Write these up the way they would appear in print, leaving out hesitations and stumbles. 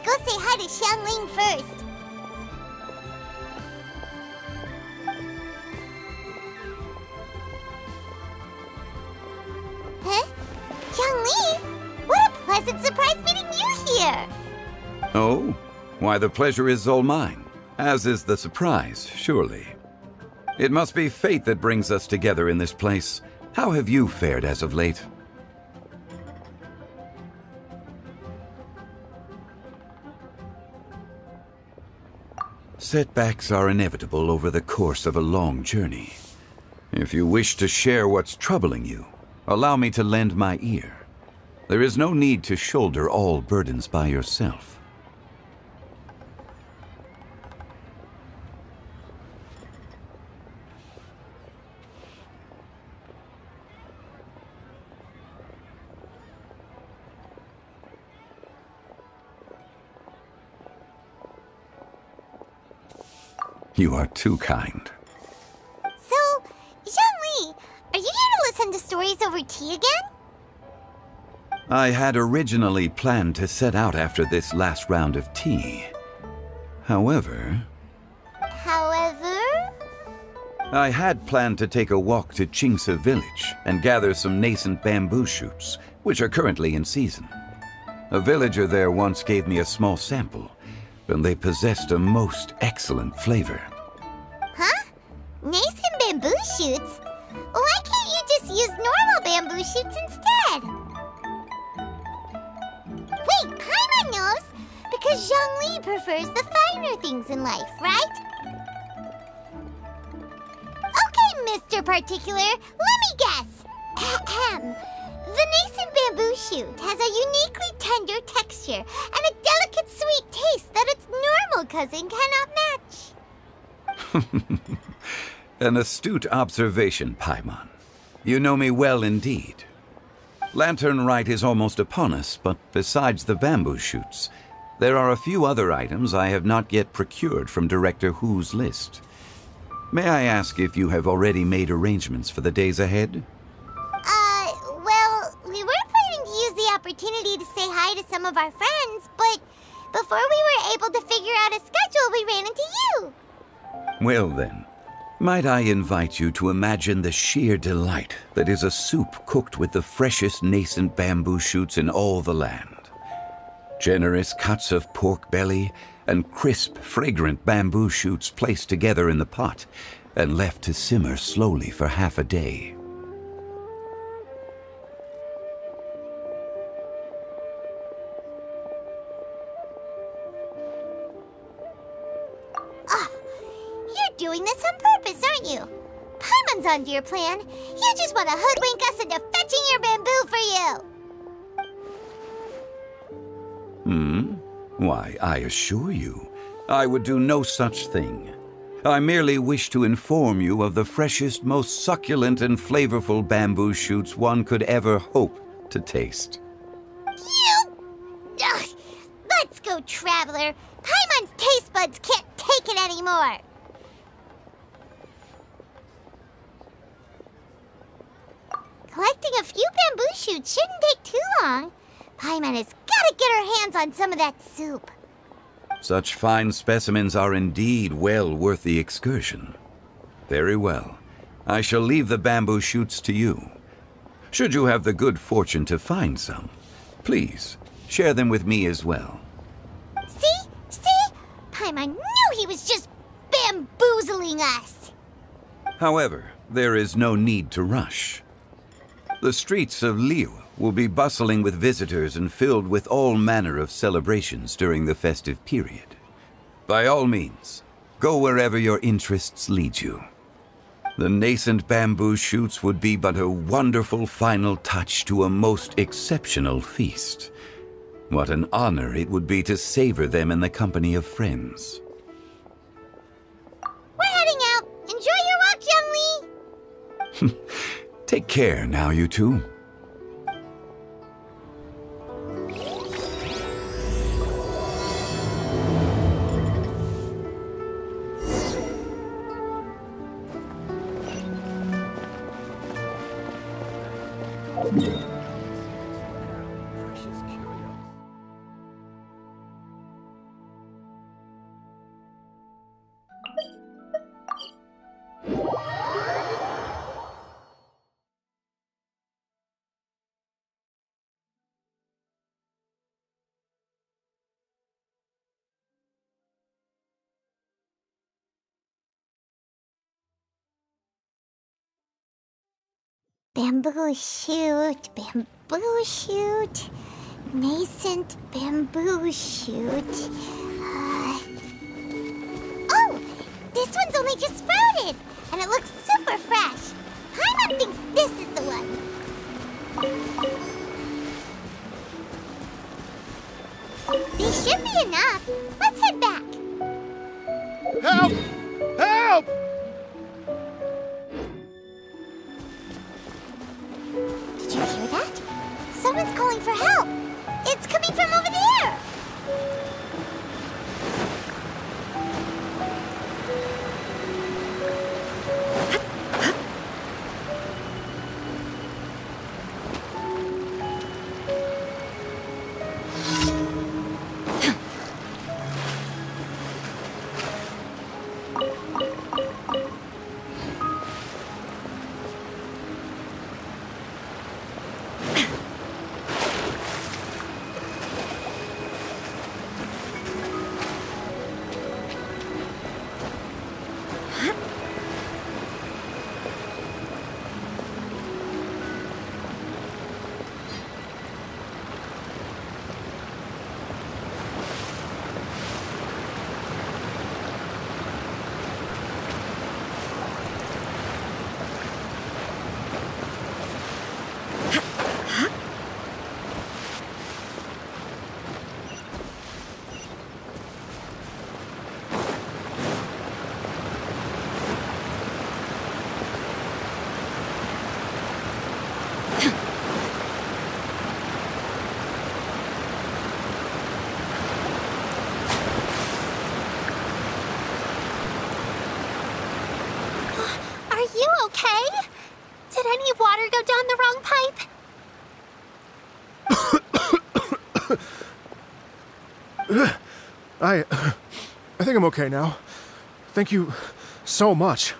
go say hi to Xiangling first. Huh? Xiangling? What a pleasant surprise meeting you here! Oh? Why, the pleasure is all mine, as is the surprise, surely. It must be fate that brings us together in this place. How have you fared as of late? Setbacks are inevitable over the course of a long journey. If you wish to share what's troubling you, allow me to lend my ear. There is no need to shoulder all burdens by yourself. You are too kind. So, Xiangli, are you here to listen to stories over tea again? I had originally planned to set out after this last round of tea. However, I had planned to take a walk to Qingse village and gather some nascent bamboo shoots, which are currently in season. A villager there once gave me a small sample, and they possessed a most excellent flavor. Huh? Nascent bamboo shoots? Why can't you just use normal bamboo shoots instead? Wait, Paimon knows! Because Zhongli prefers the finer things in life, right? Okay, Mr. Particular, let me guess. Ahem. The nascent bamboo shoot has a uniquely tender texture and a delicate sweet taste that its normal cousin cannot match. An astute observation, Paimon. You know me well indeed. Lantern Rite is almost upon us, but besides the bamboo shoots, there are a few other items I have not yet procured from Director Hu's list. May I ask if you have already made arrangements for the days ahead? Well, we were planning to use the opportunity to say hi to some of our friends, but before we were able to figure out a schedule, we ran into you. Well then, might I invite you to imagine the sheer delight that is a soup cooked with the freshest nascent bamboo shoots in all the land. Generous cuts of pork belly and crisp, fragrant bamboo shoots placed together in the pot and left to simmer slowly for half a day. You're doing this on purpose, aren't you? Paimon's onto your plan. You just want to hoodwink us into fetching your bamboo for you. Why, I assure you, I would do no such thing. I merely wish to inform you of the freshest, most succulent and flavorful bamboo shoots one could ever hope to taste. Ugh. Let's go, Traveler. Paimon's taste buds can't take it anymore. Collecting a few bamboo shoots shouldn't take too long. Paimon has got to get her hands on some of that soup. Such fine specimens are indeed well worth the excursion. Very well. I shall leave the bamboo shoots to you. Should you have the good fortune to find some, please share them with me as well. See? Paimon knew he was just bamboozling us. However, there is no need to rush. The streets of Liu will be bustling with visitors and filled with all manner of celebrations during the festive period. By all means, go wherever your interests lead you. The nascent bamboo shoots would be but a wonderful final touch to a most exceptional feast. What an honor it would be to savor them in the company of friends. We're heading out. Enjoy your walk, Youngly. Take care now, you two. Bamboo shoot, bamboo shoot, nascent bamboo shoot. Oh, this one's only just sprouted, and it looks super fresh. Paimon thinks this is the one. These should be enough. Let's head back. Help! Help! Did you hear that? Someone's calling for help. It's coming from over there. Are you okay? Did any water go down the wrong pipe? I think I'm okay now. Thank you so much.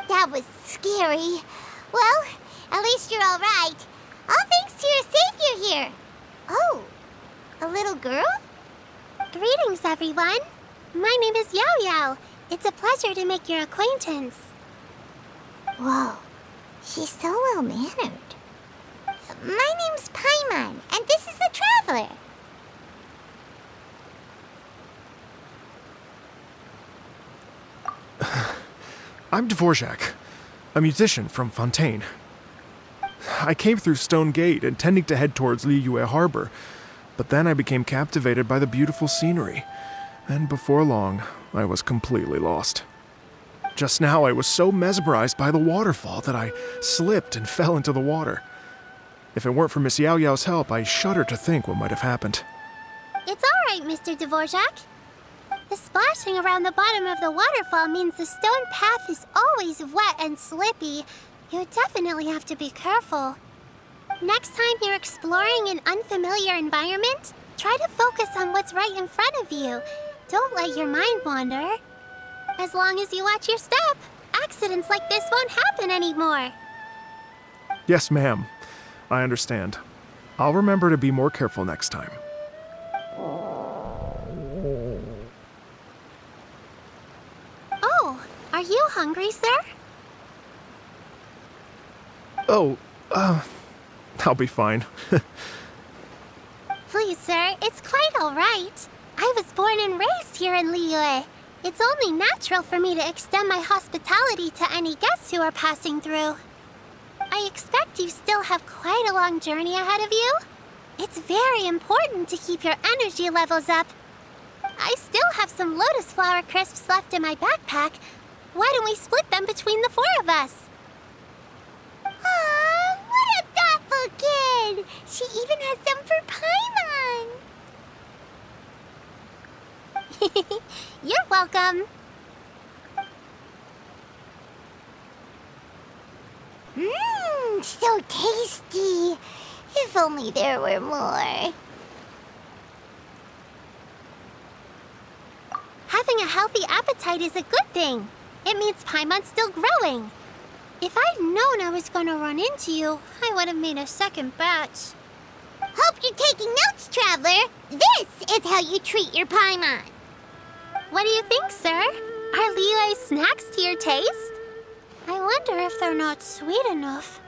That was scary. Well, at least you're all right. All thanks to your savior here. Oh, a little girl? Greetings, everyone. My name is Yao Yao. It's a pleasure to make your acquaintance. Whoa, she's so well-mannered. My name's Paimon, and this is the Traveler. I'm Dvorak, a musician from Fontaine. I came through Stone Gate intending to head towards Liyue Harbor, but then I became captivated by the beautiful scenery, and before long, I was completely lost. Just now, I was so mesmerized by the waterfall that I slipped and fell into the water. If it weren't for Miss Yao Yao's help, I shudder to think what might have happened. It's all right, Mr. Dvorak. The splashing around the bottom of the waterfall means the stone path is always wet and slippy. You definitely have to be careful. Next time you're exploring an unfamiliar environment, try to focus on what's right in front of you. Don't let your mind wander. As long as you watch your step, accidents like this won't happen anymore. Yes, ma'am. I understand. I'll remember to be more careful next time. Oh, are you hungry, sir? Oh, I'll be fine. Please, sir, it's quite all right. I was born and raised here in Liyue. It's only natural for me to extend my hospitality to any guests who are passing through. I expect you still have quite a long journey ahead of you. It's very important to keep your energy levels up. I still have some lotus flower crisps left in my backpack. Why don't we split them between the four of us? Aw, what a thoughtful kid! She even has some for Paimon! You're welcome. Mmm, so tasty. If only there were more. Having a healthy appetite is a good thing. It means Paimon's still growing. If I'd known I was gonna run into you, I would have made a second batch. Hope you're taking notes, Traveler. This is how you treat your Paimon. What do you think, sir? Are Liyue snacks to your taste? I wonder if they're not sweet enough.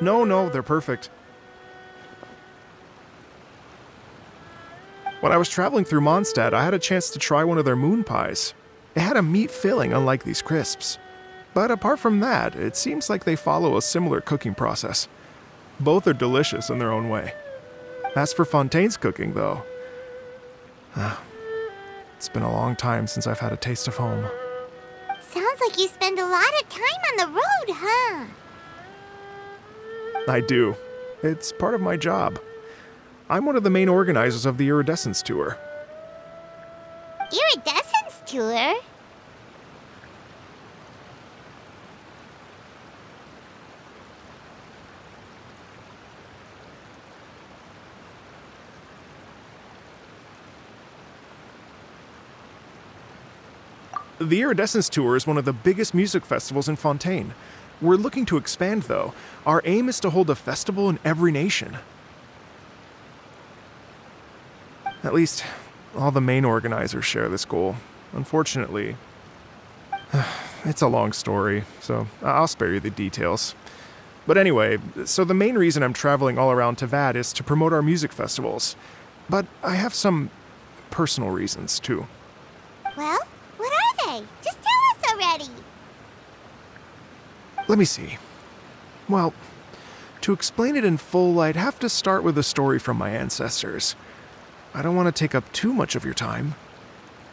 No, they're perfect. When I was traveling through Mondstadt, I had a chance to try one of their moon pies. It had a meat filling, unlike these crisps. But apart from that, it seems like they follow a similar cooking process. Both are delicious in their own way. As for Fontaine's cooking, though, it's been a long time since I've had a taste of home. Sounds like you spend a lot of time on the road, huh? I do. It's part of my job. I'm one of the main organizers of the Iridescence Tour. Iridescence Tour? The Iridescence Tour is one of the biggest music festivals in Fontaine. We're looking to expand, though. Our aim is to hold a festival in every nation. At least, all the main organizers share this goal. Unfortunately, it's a long story, so I'll spare you the details. But anyway, so the main reason I'm traveling all around Tavad is to promote our music festivals. But I have some personal reasons, too. Well, what are they? Just tell us already. Let me see. Well, to explain it in full, I'd have to start with a story from my ancestors. I don't want to take up too much of your time.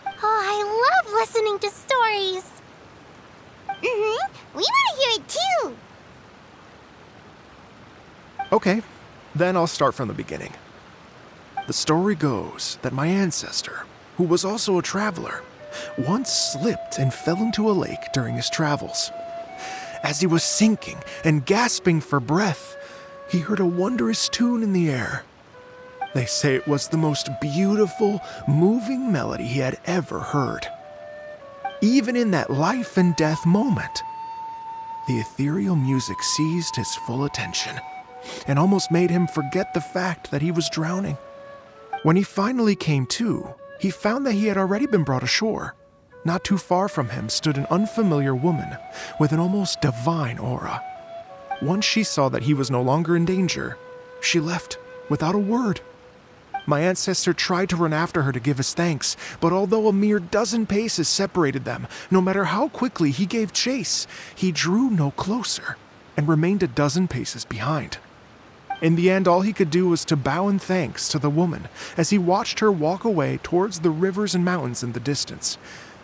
Oh, I love listening to stories. We want to hear it too. Okay, then I'll start from the beginning. The story goes that my ancestor, who was also a traveler, once slipped and fell into a lake during his travels. As he was sinking and gasping for breath, he heard a wondrous tune in the air. They say it was the most beautiful, moving melody he had ever heard. Even in that life and death moment, the ethereal music seized his full attention and almost made him forget the fact that he was drowning. When he finally came to, he found that he had already been brought ashore. Not too far from him stood an unfamiliar woman with an almost divine aura. Once she saw that he was no longer in danger, she left without a word. My ancestor tried to run after her to give his thanks, but although a mere dozen paces separated them, no matter how quickly he gave chase, he drew no closer and remained a dozen paces behind. In the end, all he could do was to bow in thanks to the woman as he watched her walk away towards the rivers and mountains in the distance,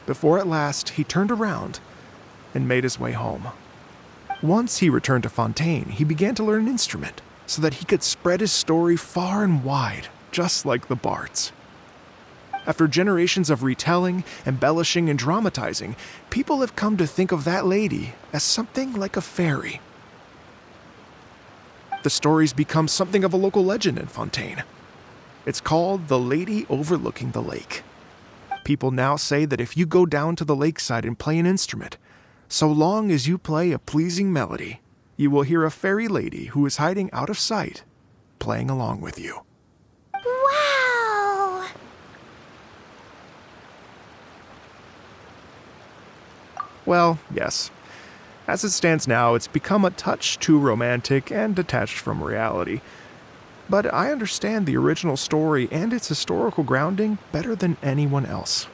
before at last he turned around and made his way home. Once he returned to Fontaine, he began to learn an instrument so that he could spread his story far and wide, just like the bards. After generations of retelling, embellishing, and dramatizing, people have come to think of that lady as something like a fairy. The story's become something of a local legend in Fontaine. It's called The Lady Overlooking the Lake. People now say that if you go down to the lakeside and play an instrument, so long as you play a pleasing melody, you will hear a fairy lady who is hiding out of sight, playing along with you. Wow! Well, yes. As it stands now, it's become a touch too romantic and detached from reality. But I understand the original story and its historical grounding better than anyone else.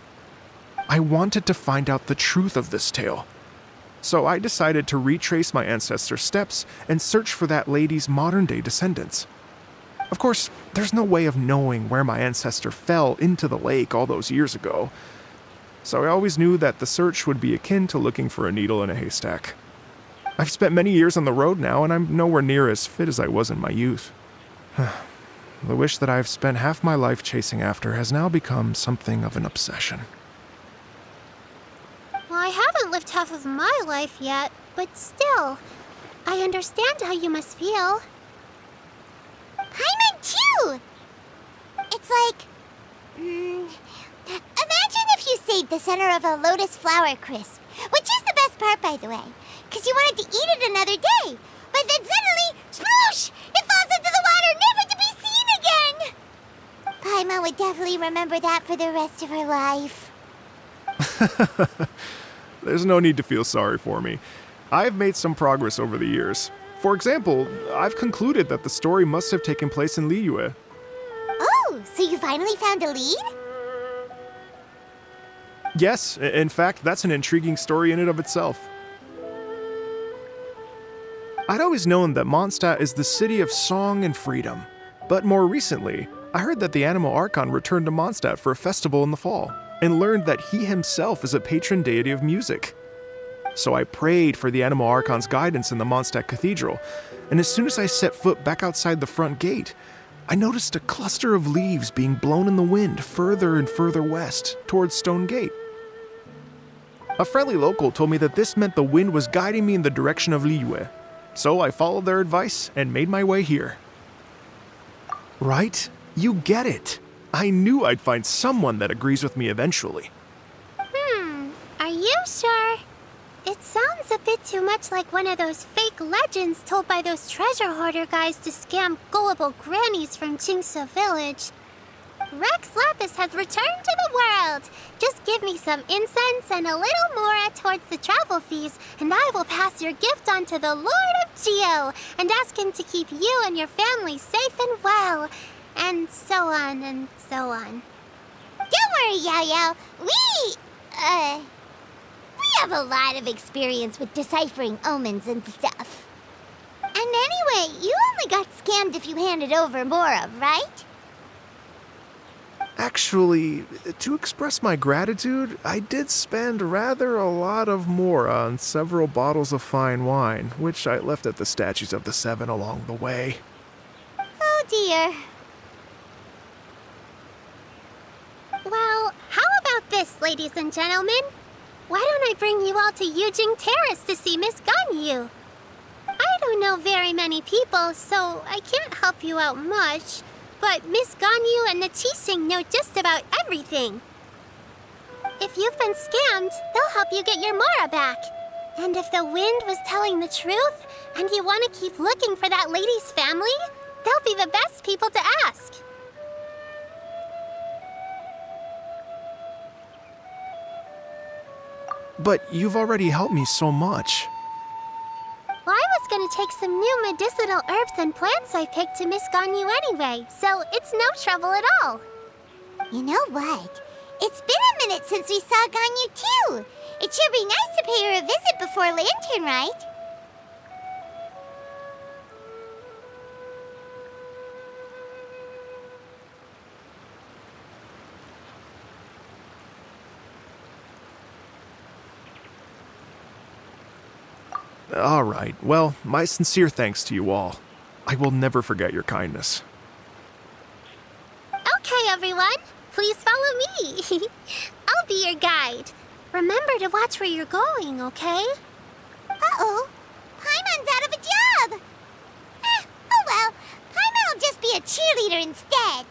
I wanted to find out the truth of this tale. So I decided to retrace my ancestors' steps and search for that lady's modern-day descendants. Of course, there's no way of knowing where my ancestor fell into the lake all those years ago, so I always knew that the search would be akin to looking for a needle in a haystack. I've spent many years on the road now, and I'm nowhere near as fit as I was in my youth. The wish that I've spent half my life chasing after has now become something of an obsession. Well, I haven't lived half of my life yet, but still, I understand how you must feel. Paimon too! It's like... imagine if you saved the center of a lotus flower crisp, which is the best part, by the way, because you wanted to eat it another day, but then suddenly, sploosh! It falls into the water, never to be seen again! Paimon would definitely remember that for the rest of her life. There's no need to feel sorry for me. I've made some progress over the years. For example, I've concluded that the story must have taken place in Liyue. Oh, so you finally found a lead? Yes, in fact, that's an intriguing story in and of itself. I'd always known that Mondstadt is the city of song and freedom, but more recently, I heard that the Anemo Archon returned to Mondstadt for a festival in the fall, and learned that he himself is a patron deity of music. So I prayed for the Anemo Archon's guidance in the Mondstadt Cathedral, and as soon as I set foot back outside the front gate, I noticed a cluster of leaves being blown in the wind further and further west, towards Stone Gate. A friendly local told me that this meant the wind was guiding me in the direction of Liyue, so I followed their advice and made my way here. Right? You get it. I knew I'd find someone that agrees with me eventually. Are you sure? It sounds a bit too much like one of those fake legends told by those treasure hoarder guys to scam gullible grannies from Jingsa Village. Rex Lapis has returned to the world. Just give me some incense and a little more towards the travel fees, and I will pass your gift on to the Lord of Geo and ask him to keep you and your family safe and well. And so on and so on. Don't worry, Yao Yao. We have a lot of experience with deciphering omens and stuff. And anyway, you only got scammed if you handed over Mora, right? Actually, to express my gratitude, I did spend rather a lot of Mora on several bottles of fine wine, which I left at the Statues of the Seven along the way. Oh dear. Well, how about this, ladies and gentlemen? Why don't I bring you all to Yujing Terrace to see Miss Ganyu? I don't know very many people, so I can't help you out much. But Miss Ganyu and the Qixing know just about everything. If you've been scammed, they'll help you get your Mora back. And if the wind was telling the truth, and you want to keep looking for that lady's family, they'll be the best people to ask. But you've already helped me so much. Well, I was gonna take some new medicinal herbs and plants I picked to Miss Ganyu anyway, so it's no trouble at all. You know what? It's been a minute since we saw Ganyu too. It should be nice to pay her a visit before Lantern, right? All right, well, my sincere thanks to you all. I will never forget your kindness. Okay, everyone. Please follow me. I'll be your guide. Remember to watch where you're going, okay? Uh-oh. Paimon's out of a job. Oh well. Paimon will just be a cheerleader instead.